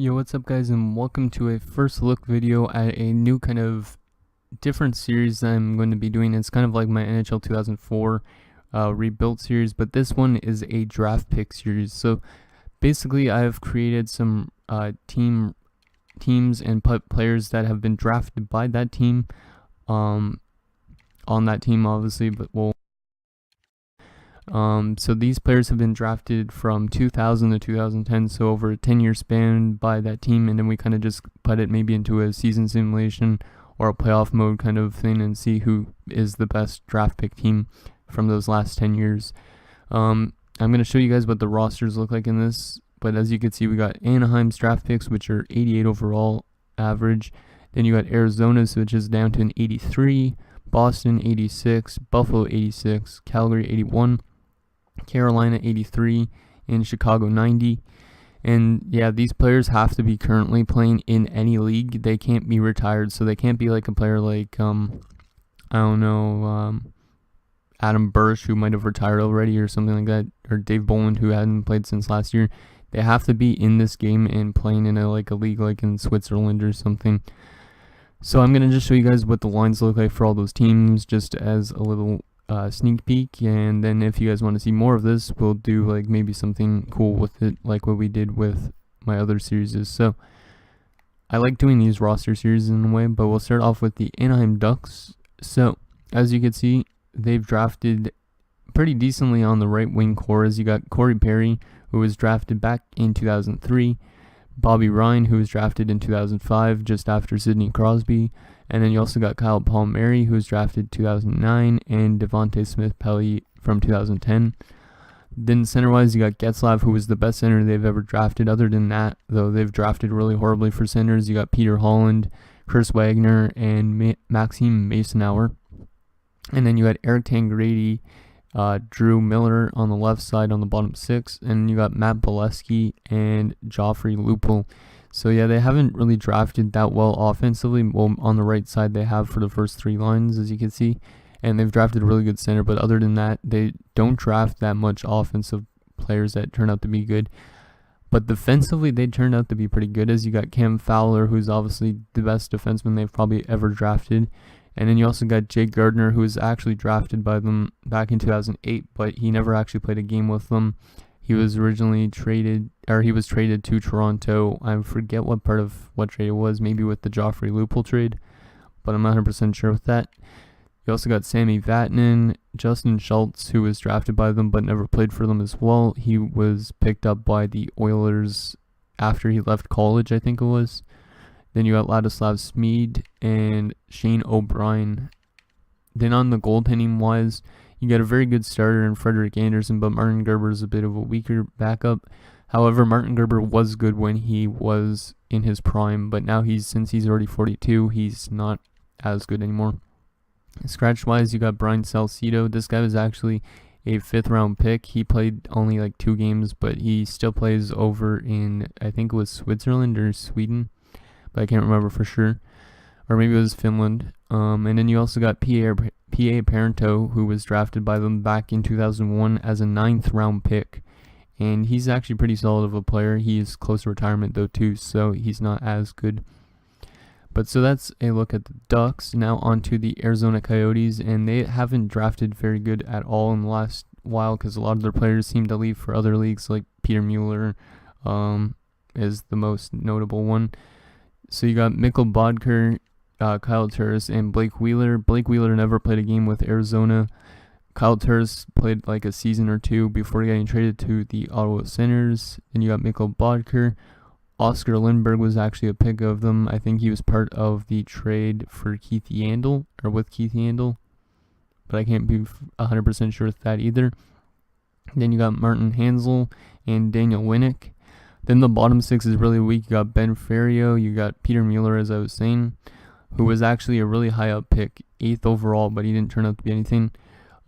Yo, what's up guys, and welcome to a first look video at a new kind of different series that I'm going to be doing. It's kind of like my NHL 2004 rebuilt series, but this one is a draft pick series. So basically I've created some teams and players that have been drafted by that team, on that team obviously, but so these players have been drafted from 2000 to 2010, so over a 10-year span by that team, and then we kind of just put it maybe into a season simulation or a playoff mode kind of thing and see who is the best draft pick team from those last 10 years. I'm going to show you guys what the rosters look like in this, but as you can see, we got Anaheim's draft picks, which are 88 overall average. Then you got Arizona's, which is down to an 83, Boston 86, Buffalo 86, Calgary 81, Carolina 83, and Chicago 90. And yeah, these players have to be currently playing in any league. They can't be retired, so they can't be like a player like Adam Bursch, who might have retired already or something like that, or Dave Boland, who hadn't played since last year. They have to be in this game and playing in a league like in Switzerland or something. So I'm gonna just show you guys what the lines look like for all those teams, just as a little sneak peek, and then if you guys want to see more of this, we'll do like maybe something cool with it, like what we did with my other series. So I like doing these roster series in a way, but we'll start off with the Anaheim Ducks. So as you can see, they've drafted pretty decently on the right wing core, as you got Corey Perry, who was drafted back in 2003, Bobby Ryan, who was drafted in 2005 just after Sidney Crosby, and then you also got Kyle Palmieri, who was drafted 2009, and Devontae Smith-Pelly from 2010. Then center-wise, you got Getzlaf, who was the best center they've ever drafted. Other than that, though, they've drafted really horribly for centers. You got Peter Holland, Chris Wagner, and Maxime Masonauer. And then you had Eric Tangradi, Drew Miller on the left side on the bottom six, and you got Matt Bolesky and Joffrey Lupul. So yeah, they haven't really drafted that well offensively. Well, on the right side they have for the first three lines, as you can see, and they've drafted a really good center, but other than that, they don't draft that much offensive players that turn out to be good. But defensively, they turned out to be pretty good, as you got Cam Fowler, who's obviously the best defenseman they've probably ever drafted. And then you also got Jake Gardner, who was actually drafted by them back in 2008, but he never actually played a game with them. He was originally traded to Toronto. I forget what part of what trade it was, maybe with the Joffrey Lupul trade, but I'm not 100% sure with that. You also got Sammy Vatanen, Justin Schultz, who was drafted by them but never played for them as well. He was picked up by the Oilers after he left college, I think it was. Then you got Ladislav Smeed and Shane O'Brien. Then on the goaltending wise, you got a very good starter in Frederik Andersen, but Martin Gerber is a bit of a weaker backup. However, Martin Gerber was good when he was in his prime, but now since he's already 42, he's not as good anymore. Scratch wise, you got Brian Salcedo. This guy was actually a 5th round pick. He played only like 2 games, but he still plays over in, I think it was Switzerland or Sweden, but I can't remember for sure. Or maybe it was Finland. And then you also got P.A. Parento, who was drafted by them back in 2001 as a 9th round pick. And he's actually pretty solid of a player. He is close to retirement though too, so he's not as good. But so that's a look at the Ducks. Now on to the Arizona Coyotes, and they haven't drafted very good at all in the last while, because a lot of their players seem to leave for other leagues, like Peter Mueller is the most notable one. So you got Mikkel Bodker, Kyle Turris, and Blake Wheeler. Blake Wheeler never played a game with Arizona. Kyle Turris played like a season or 2 before getting traded to the Ottawa Senators. Then you got Mikkel Bodker. Oscar Lindbergh was actually a pick of them. I think he was part of the trade for Keith Yandel, or with Keith Yandel, but I can't be 100% sure with that either. Then you got Martin Hansel and Daniel Winnick. Then the bottom 6 is really weak. You got Ben Ferrio, you got Peter Mueller, as I was saying, who was actually a really high up pick, 8th overall, but he didn't turn out to be anything.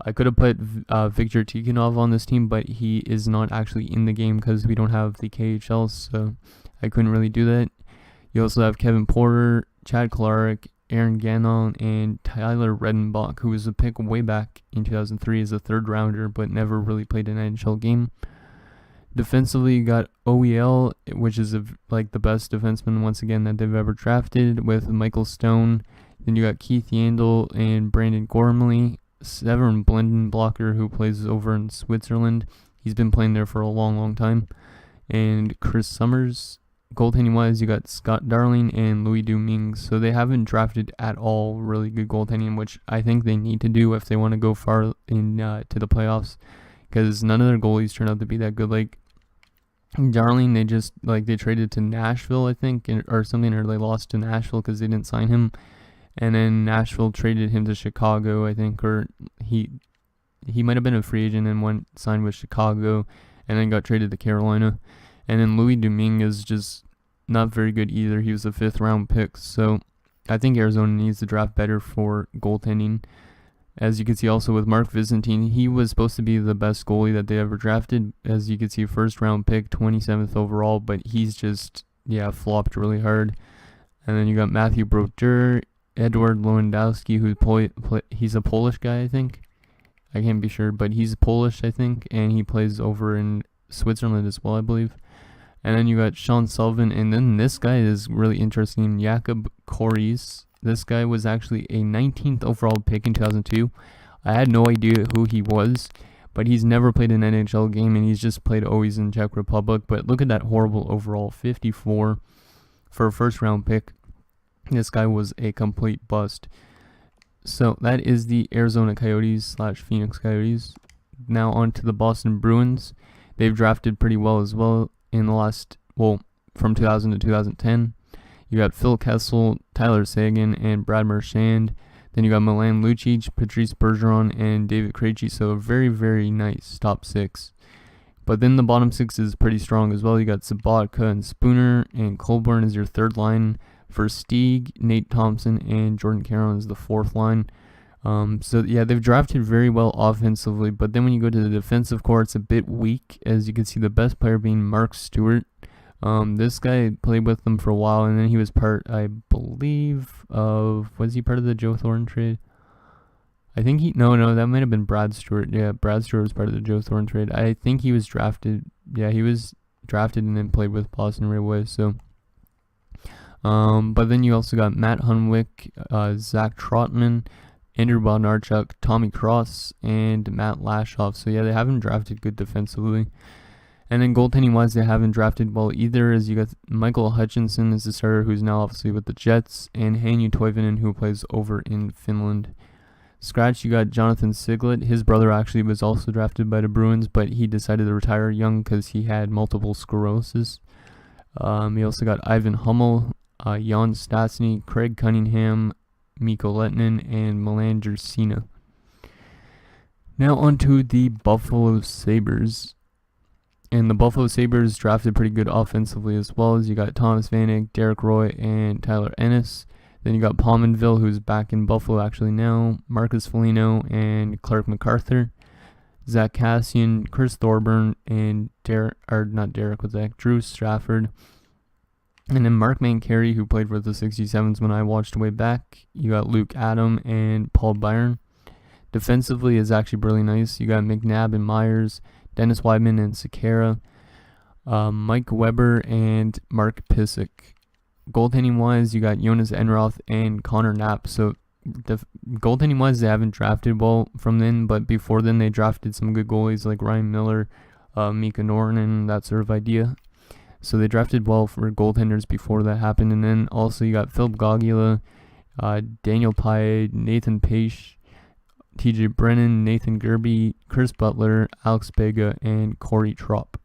I could have put Viktor Tikhonov on this team, but he is not actually in the game because we don't have the KHL, so I couldn't really do that. You also have Kevin Porter, Chad Clark, Aaron Gannon, and Tyler Redenbach, who was a pick way back in 2003 as a 3rd rounder, but never really played an NHL game. Defensively, you got OEL, which is like the best defenseman once again that they've ever drafted, with Michael Stone. Then you got Keith Yandel and Brandon Gormley. Severin Blendenblocker, who plays over in Switzerland. He's been playing there for a long, long time. And Chris Summers. Goaltending wise, you got Scott Darling and Louis Dominguez. So they haven't drafted at all really good goaltending, which I think they need to do if they want to go far in to the playoffs, because none of their goalies turned out to be that good. Like Darling, they traded to Nashville, I think, or something, or they lost to Nashville because they didn't sign him. And then Nashville traded him to Chicago, I think, or he might have been a free agent and signed with Chicago, and then got traded to Carolina. And then Louis Dominguez is just not very good either. He was a 5th round pick. So I think Arizona needs to draft better for goaltending. As you can see also with Mark Visentin, he was supposed to be the best goalie that they ever drafted. As you can see, 1st round pick, 27th overall, but he's just, flopped really hard. And then you got Matthew Brodeur, Edward Lewandowski, he's a Polish guy, I think. I can't be sure, but he's Polish, I think, and he plays over in Switzerland as well, I believe. And then you got Sean Sullivan, and then this guy is really interesting, Jakub Koris. This guy was actually a 19th overall pick in 2002. I had no idea who he was, but he's never played an NHL game, and he's just played always in Czech Republic. But look at that horrible overall, 54 for a 1st round pick. This guy was a complete bust. So that is the Arizona Coyotes / Phoenix Coyotes. Now on to the Boston Bruins. They've drafted pretty well as well in the last, from 2000 to 2010. You got Phil Kessel, Tyler Seguin, and Brad Marchand. Then you got Milan Lucic, Patrice Bergeron, and David Krejci. So a very, very nice top 6. But then the bottom 6 is pretty strong as well. You got Sabatka and Spooner, and Colborne is your 3rd line. For Stieg, Nate Thompson, and Jordan Caron is the 4th line. They've drafted very well offensively, but then when you go to the defensive core, it's a bit weak. As you can see, the best player being Mark Stewart. This guy played with them for a while, and then he was part, I believe, was he part of the Joe Thornton trade? I think that might have been Brad Stewart. Yeah, Brad Stewart was part of the Joe Thornton trade. I think he was drafted. Yeah, he was drafted and then played with Boston right away, so... but then you also got Matt Hunwick, Zach Trotman, Andrew Bondarchuk, Tommy Cross, and Matt Lashoff. So they haven't drafted good defensively. And then goaltending-wise, they haven't drafted well either, as you got Michael Hutchinson is the starter, who's now obviously with the Jets, and Hannu Toivonen, who plays over in Finland. Scratch, you got Jonathan Siglet. His brother actually was also drafted by the Bruins, but he decided to retire young because he had multiple sclerosis. You also got Ivan Hummel, Jan Stastny, Craig Cunningham, Mikko Lehtinen, and Milan Jersina. Now onto the Buffalo Sabres. And the Buffalo Sabres drafted pretty good offensively as well, as you got Thomas Vanek, Derek Roy, and Tyler Ennis. Then you got Pominville, who's back in Buffalo actually now, Marcus Foligno, and Clark MacArthur. Zach Cassian, Chris Thorburn, and Drew Stafford. And then Mark Mancari, who played for the 67s when I watched way back. You got Luke Adam and Paul Byron. Defensively is actually really nice. You got McNabb and Myers, Dennis Weidman and Sekera, Mike Weber and Mark Pissick. Goaltending-wise, you got Jonas Enroth and Connor Knapp. So goaltending-wise, they haven't drafted well from then, but before then they drafted some good goalies like Ryan Miller, Mika Norton, that sort of idea. So they drafted well for goaltenders before that happened. And then also you got Philip Gogula, Daniel Paille, Nathan Pache, TJ Brennan, Nathan Gerby, Chris Butler, Alex Bega, and Corey Tropp.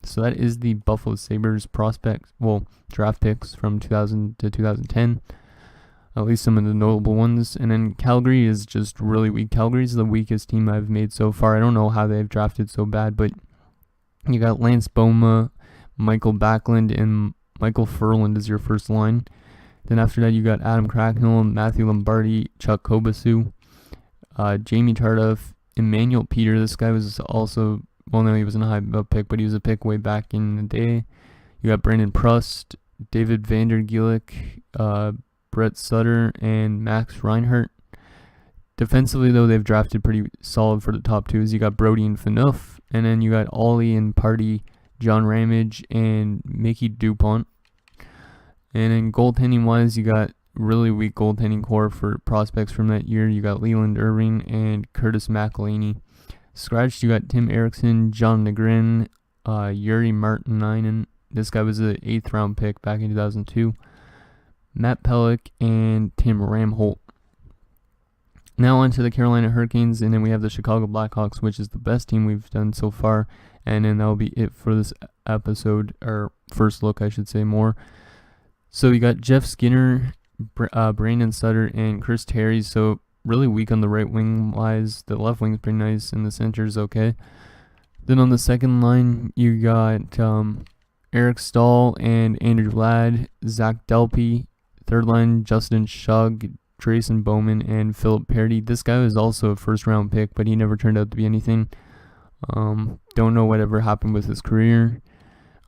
So that is the Buffalo Sabres draft picks from 2000 to 2010. At least some of the notable ones. And then Calgary is just really weak. Calgary is the weakest team I've made so far. I don't know how they've drafted so bad, but you got Lance Boma, Michael Backlund, and Michael Furland is your first line. Then after that, you got Adam Cracknell, Matthew Lombardi, Chuck Kobasu, Jamie Tardif, Emmanuel Peter. This guy was also, he wasn't a high pick, but he was a pick way back in the day. You got Brandon Prust, David Vandergelik, Brett Sutter, and Max Reinhardt. Defensively, though, they've drafted pretty solid for the top 2s. You got Brody and Phaneuf, and then you got Ollie and Party John Ramage, and Mickey DuPont. And then goaltending wise, you got really weak goaltending core for prospects from that year. You got Leland Irving and Curtis McElhaney. Scratched, you got Tim Erickson, John Negrin, Yuri Martinainen. This guy was an 8th round pick back in 2002. Matt Pellick and Tim Ramholt. Now on to the Carolina Hurricanes, and then we have the Chicago Blackhawks, which is the best team we've done so far. And then that'll be it for this episode, or first look, I should say more. So you got Jeff Skinner, Brandon Sutter, and Chris Terry. So really weak on the right wing wise. The left wing's pretty nice, and the center's okay. Then on the second line, you got Eric Stahl and Andrew Ladd, Zach Delpy. Third line, Justin Shug, Drayson Bowman, and Philip Parody. This guy was also a first round pick, but he never turned out to be anything. Don't know whatever happened with his career.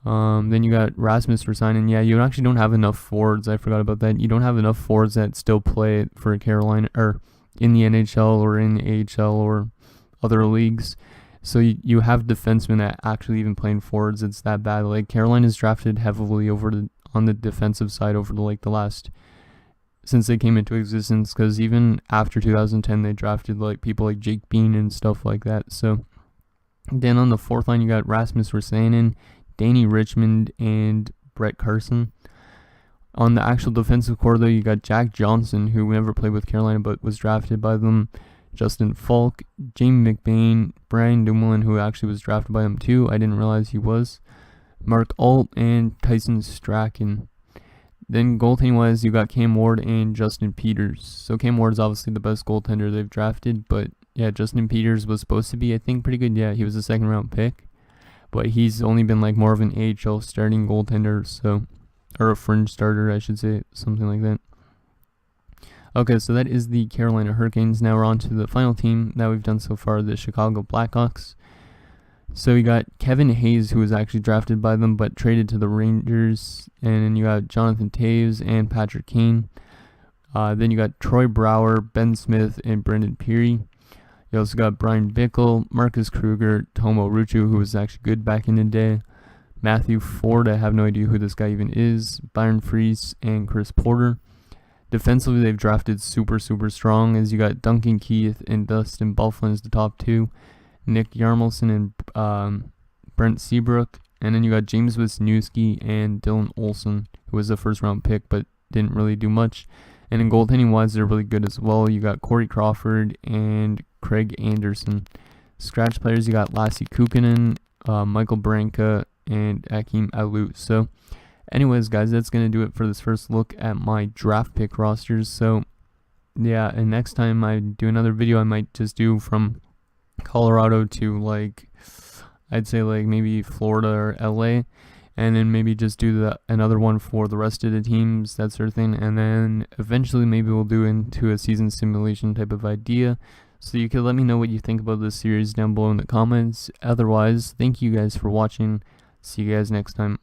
Then you got Rasmus Ristolainen. Yeah, you actually don't have enough forwards. I forgot about that. You don't have enough forwards that still play for Carolina or in the NHL or in the AHL or other leagues. So you have defensemen that actually even playing forwards. It's that bad. Like Carolina's drafted heavily on the defensive side over the last since they came into existence. Because even after 2010, they drafted people like Jake Bean and stuff like that. So then on the fourth line, you got Rasmus Ristolainen, Danny Richmond, and Brett Carson. On the actual defensive core, though, you got Jack Johnson, who never played with Carolina but was drafted by them, Justin Falk, Jamie McBain, Brian Dumoulin, who actually was drafted by them too. I didn't realize he was. Mark Alt, and Tyson Strachan. Then goaltending-wise, you got Cam Ward and Justin Peters. So Cam Ward is obviously the best goaltender they've drafted, but yeah, Justin Peters was supposed to be, I think, pretty good. Yeah, he was a second-round pick, but he's only been more of an AHL starting goaltender, or a fringe starter, I should say, something like that. Okay, so that is the Carolina Hurricanes. Now we're on to the final team that we've done so far, the Chicago Blackhawks. So you got Kevin Hayes, who was actually drafted by them but traded to the Rangers. And then you got Jonathan Taves and Patrick Kane. Then you got Troy Brower, Ben Smith, and Brendan Peary. You also got Brian Bickle, Marcus Kruger, Tomo Ruchu, who was actually good back in the day. Matthew Ford, I have no idea who this guy even is. Byron Fries, and Chris Porter. Defensively, they've drafted super, super strong, as you got Duncan Keith and Dustin Byfuglien as the top two. Nick Yarmelson and Brent Seabrook. And then you got James Wisniewski and Dylan Olsen, who was a first-round pick but didn't really do much. And in goaltending-wise, they're really good as well. You got Corey Crawford and Craig Anderson. Scratch players, you got Lassie Kukkonen, Michael Branca, and Akeem Alou. So anyways, guys, that's going to do it for this first look at my draft pick rosters. So yeah, and next time I do another video, I might just do from Colorado to I'd say maybe Florida or LA, and then maybe just do another one for the rest of the teams, that sort of thing. And then eventually maybe we'll do into a season simulation type of idea. So you can let me know what you think about this series down below in the comments. Otherwise, thank you guys for watching. See you guys next time.